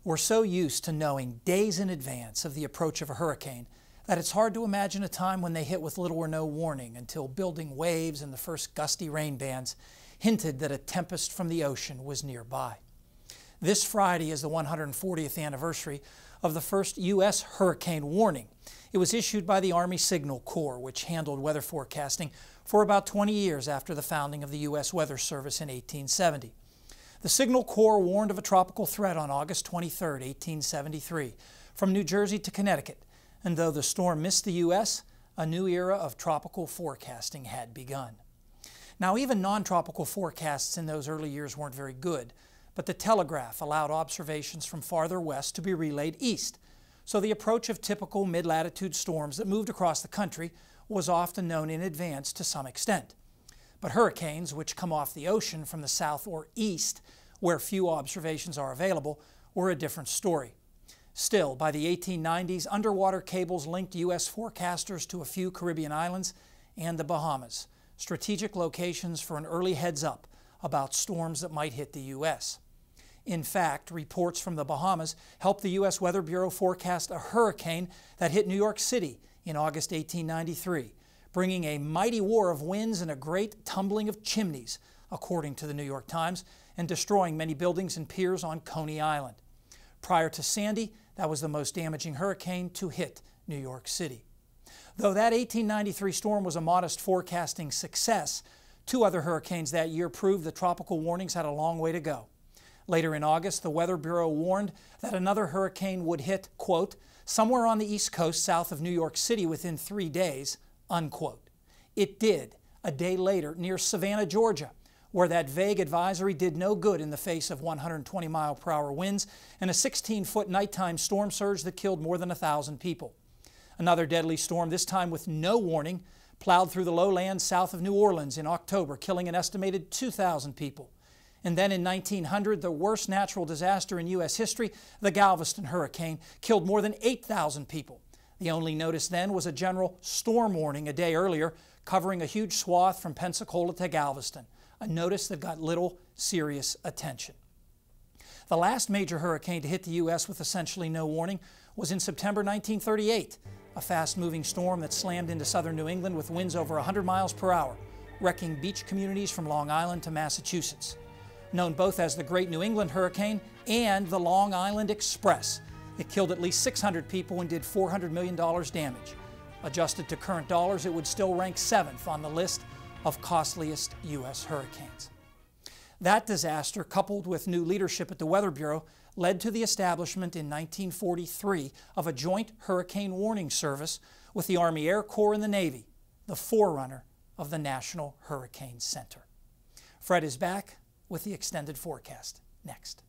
We're so used to knowing days in advance of the approach of a hurricane that it's hard to imagine a time when they hit with little or no warning until building waves and the first gusty rain bands hinted that a tempest from the ocean was nearby. This Friday is the 140th anniversary of the first U.S. hurricane warning. It was issued by the Army Signal Corps, which handled weather forecasting for about 20 years after the founding of the U.S. Weather Service in 1870. The Signal Corps warned of a tropical threat on August 23, 1873, from New Jersey to Connecticut, and though the storm missed the U.S., a new era of tropical forecasting had begun. Now, even non-tropical forecasts in those early years weren't very good, but the telegraph allowed observations from farther west to be relayed east, so the approach of typical mid-latitude storms that moved across the country was often known in advance to some extent. But hurricanes, which come off the ocean from the south or east, where few observations are available, were a different story. Still, by the 1890s, underwater cables linked U.S. forecasters to a few Caribbean islands and the Bahamas, strategic locations for an early heads-up about storms that might hit the U.S. In fact, reports from the Bahamas helped the U.S. Weather Bureau forecast a hurricane that hit New York City in August 1893, bringing a mighty war of winds and a great tumbling of chimneys, according to the New York Times, and destroying many buildings and piers on Coney Island. Prior to Sandy, that was the most damaging hurricane to hit New York City. Though that 1893 storm was a modest forecasting success, two other hurricanes that year proved the tropical warnings had a long way to go. Later in August, the Weather Bureau warned that another hurricane would hit, quote, somewhere on the East Coast south of New York City within 3 days, unquote. It did, a day later, near Savannah, Georgia, where that vague advisory did no good in the face of 120-mile-per-hour winds and a 16-foot nighttime storm surge that killed more than 1,000 people. Another deadly storm, this time with no warning, plowed through the lowlands south of New Orleans in October, killing an estimated 2,000 people. And then in 1900, the worst natural disaster in U.S. history, the Galveston hurricane, killed more than 8,000 people. The only notice then was a general storm warning a day earlier, covering a huge swath from Pensacola to Galveston, a notice that got little serious attention. The last major hurricane to hit the U.S. with essentially no warning was in September 1938, a fast-moving storm that slammed into southern New England with winds over 100 miles per hour, wrecking beach communities from Long Island to Massachusetts. Known both as the Great New England Hurricane and the Long Island Express, it killed at least 600 people and did $400 million damage. Adjusted to current dollars, it would still rank 7th on the list of costliest U.S. hurricanes. That disaster, coupled with new leadership at the Weather Bureau, led to the establishment in 1943 of a joint hurricane warning service with the Army Air Corps and the Navy, the forerunner of the National Hurricane Center. Fred is back with the extended forecast next.